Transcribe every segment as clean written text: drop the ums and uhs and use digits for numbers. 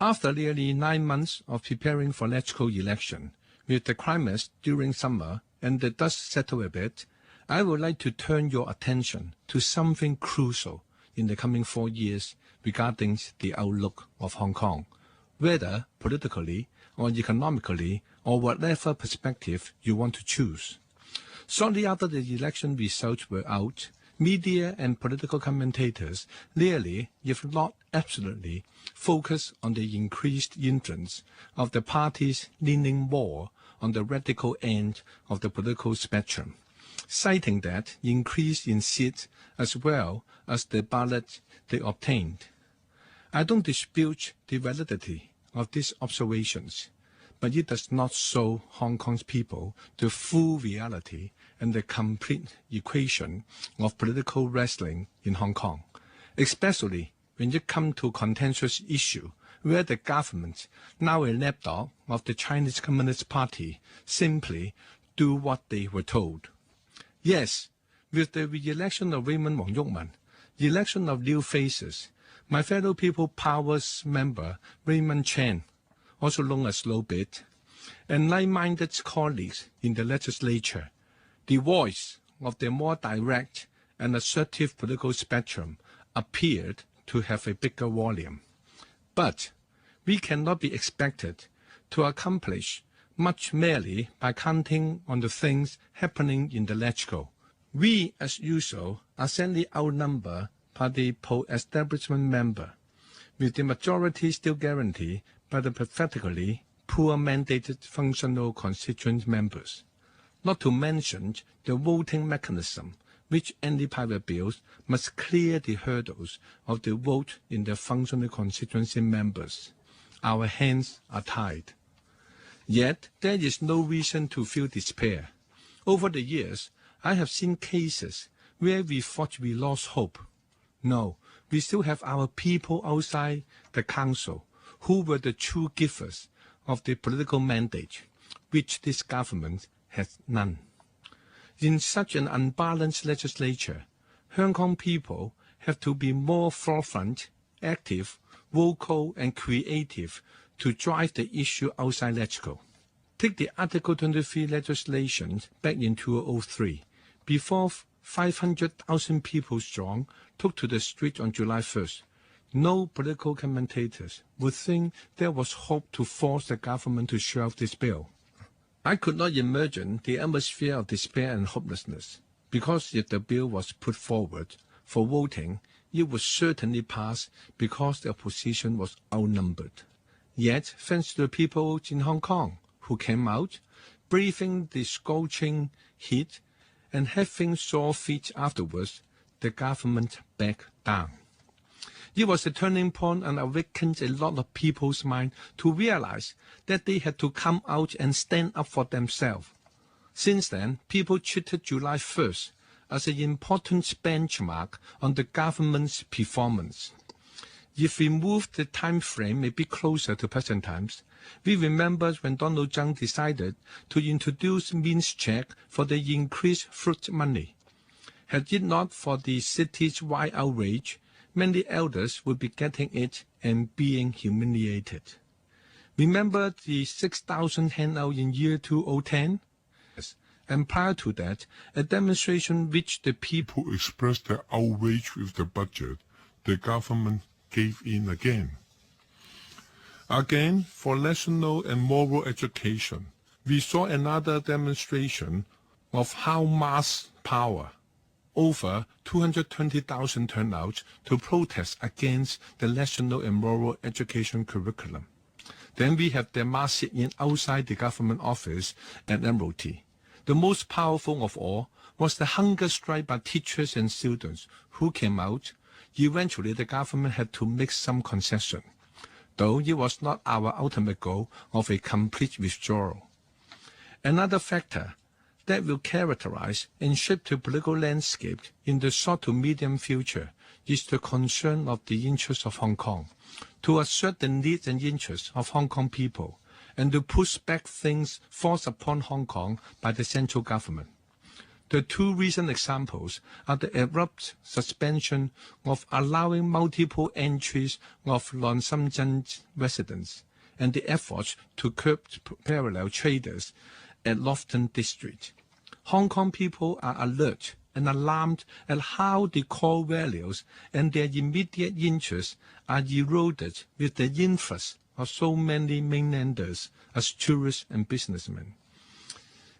After nearly 9 months of preparing for LegCo election, with the climax during summer and the dust settle a bit, I would like to turn your attention to something crucial in the coming 4 years regarding the outlook of Hong Kong, whether politically or economically or whatever perspective you want to choose. Shortly after the election results were out, media and political commentators nearly, if not absolutely, focused on the increased influence of the parties leaning more on the radical end of the political spectrum, citing that increase in seats as well as the ballot they obtained. I don't dispute the validity of these observations, but it does not show Hong Kong's people the full reality and the complete equation of political wrestling in Hong Kong, especially when it comes to contentious issue where the government, now a lapdog of the Chinese Communist Party, simply do what they were told. Yes, with the re-election of Raymond Wong Yuk-man, the election of new faces, my fellow People Powers member Raymond Chen, also known as Low Bit, and like-minded colleagues in the legislature, the voice of the more direct and assertive political spectrum appeared to have a bigger volume. But we cannot be expected to accomplish much merely by counting on the things happening in the LegCo. We, as usual, are sadly outnumbered by the pro-establishment member, with the majority still guaranteed by the pathetically poor mandated functional constituent members, not to mention the voting mechanism, which any private bills must clear the hurdles of the vote in the functional constituency members. Our hands are tied. Yet there is no reason to feel despair. Over the years, I have seen cases where we thought we lost hope. No, we still have our people outside the council who were the true givers of the political mandate, which this government has none. In such an unbalanced legislature, Hong Kong people have to be more forefront, active, vocal and creative to drive the issue outside LegCo. Take the Article 23 legislation back in 2003, before 500,000 people strong took to the street on July 1st. No political commentators would think there was hope to force the government to shelve this bill. I could not imagine the atmosphere of despair and hopelessness, because if the bill was put forward for voting, it would certainly pass because the opposition was outnumbered. Yet, thanks to the people in Hong Kong who came out, breathing the scorching heat and having sore feet afterwards, the government backed down. It was a turning point and awakened a lot of people's mind to realize that they had to come out and stand up for themselves. Since then, people treated July 1st as an important benchmark on the government's performance. If we move the time frame a bit closer to present times, we remember when Donald Trump decided to introduce means check for the increased fruit money. Had it not for the city's wide outrage, many elders would be getting it and being humiliated. Remember the 6,000 handout in year 2010? Yes. And prior to that, a demonstration which the people expressed their outrage with the budget, the government gave in again. Again, for national and moral education, we saw another demonstration of how mass power, over 220,000 turnouts to protest against the national and moral education curriculum. Then we have the mass sit-in outside the government office at Admiralty. The most powerful of all was the hunger strike by teachers and students who came out. Eventually, the government had to make some concession, though it was not our ultimate goal of a complete withdrawal. Another factor that will characterize and shape the political landscape in the short to medium future is the concern of the interests of Hong Kong, to assert the needs and interests of Hong Kong people, and to push back things forced upon Hong Kong by the central government. The two recent examples are the abrupt suspension of allowing multiple entries of non-Shenzhen residents and the efforts to curb parallel traders at Lofton District. Hong Kong people are alert and alarmed at how the core values and their immediate interests are eroded with the influx of so many mainlanders as tourists and businessmen.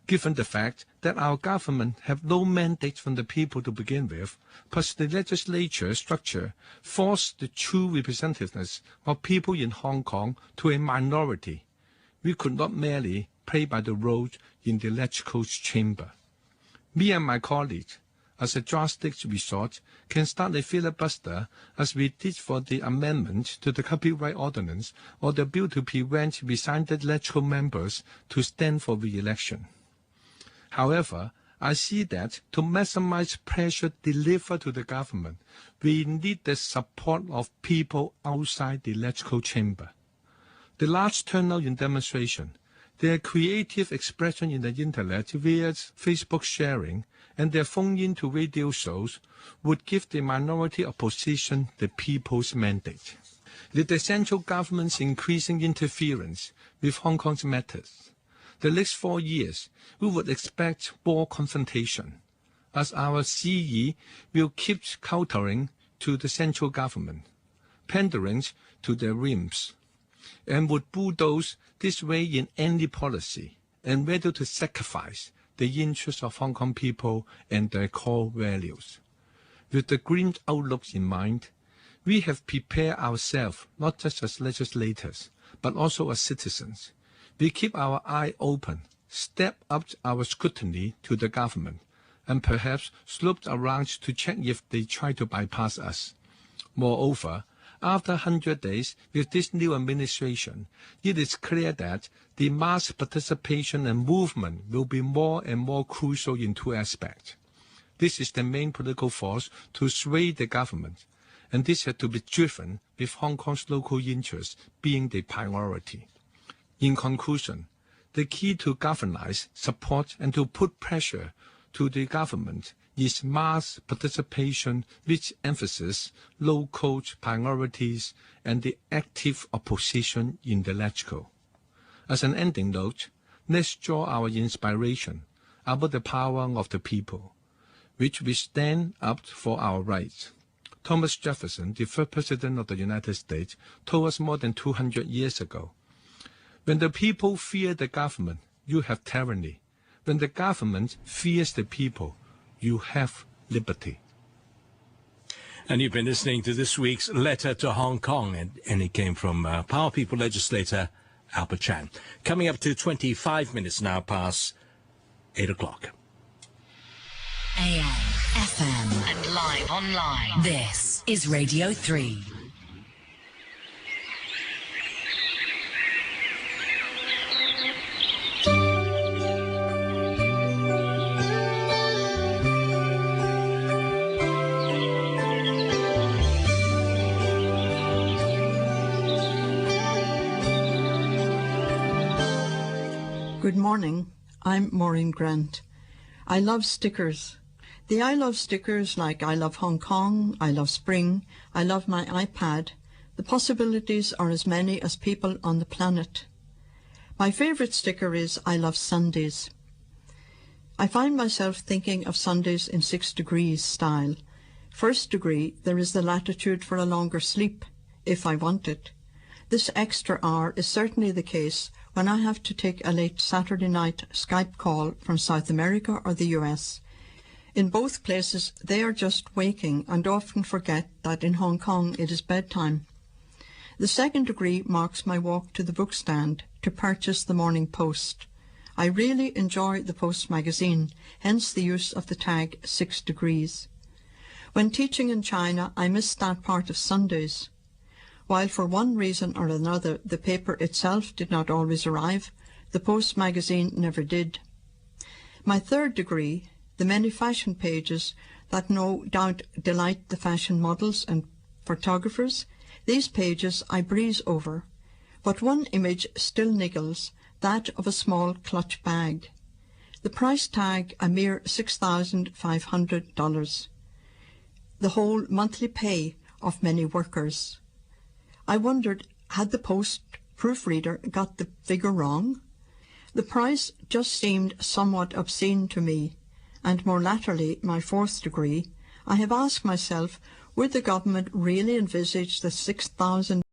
Given the fact that our government have no mandate from the people to begin with, plus the legislature structure forced the true representativeness of people in Hong Kong to a minority, we could not merely play by the rules in the legislative chamber. Me and my colleagues, as a drastic resort, can start a filibuster as we did for the amendment to the Copyright Ordinance or the bill to prevent resigned legislative members to stand for re-election. However, I see that to maximize pressure delivered to the government, we need the support of people outside the legislative chamber. The large turnout in demonstration, their creative expression in the internet via Facebook sharing, and their phone-in to radio shows would give the minority opposition the people's mandate. With the central government's increasing interference with Hong Kong's matters, the next 4 years, we would expect more confrontation, as our CE will keep countering to the central government, pandering to their whims, and would bulldoze this way in any policy, and ready to sacrifice the interests of Hong Kong people and their core values. With the grim outlook in mind, we have prepared ourselves not just as legislators, but also as citizens. We keep our eye open, step up our scrutiny to the government, and perhaps slope around to check if they try to bypass us. Moreover, after 100 days with this new administration, it is clear that the mass participation and movement will be more and more crucial in two aspects. This is the main political force to sway the government, and this had to be driven with Hong Kong's local interests being the priority. In conclusion, the key to galvanize, support, and to put pressure to the government is mass participation with emphasis, local priorities, and the active opposition in the legislature. As an ending note, let's draw our inspiration about the power of the people, which we stand up for our rights. Thomas Jefferson, the first president of the United States, told us more than 200 years ago, when the people fear the government, you have tyranny. When the government fears the people, you have liberty. And you've been listening to this week's Letter to Hong Kong, and it came from Power People legislator Albert Chan. Coming up to 25 minutes now past 8 o'clock. AM, FM, and live online. This is Radio 3. Good morning, I'm Maureen Grant. I love stickers. I love stickers like I love Hong Kong, I love spring, I love my iPad. The possibilities are as many as people on the planet. My favourite sticker is I love Sundays. I find myself thinking of Sundays in 6 degrees style. First degree, there is the latitude for a longer sleep, if I want it. This extra hour is certainly the case when I have to take a late Saturday night Skype call from South America or the US. In both places, they are just waking and often forget that in Hong Kong it is bedtime. The second degree marks my walk to the bookstand to purchase the Morning Post. I really enjoy the Post magazine, hence the use of the tag 6 degrees. When teaching in China, I missed that part of Sundays. While for one reason or another the paper itself did not always arrive, the Post magazine never did. My third degree, the many fashion pages that no doubt delight the fashion models and photographers, these pages I breeze over, but one image still niggles, that of a small clutch bag. The price tag a mere $6,500, the whole monthly pay of many workers. I wondered, had the Post proofreader got the figure wrong? The price just seemed somewhat obscene to me, and more latterly, my 4th degree, I have asked myself, would the government really envisage the $6,000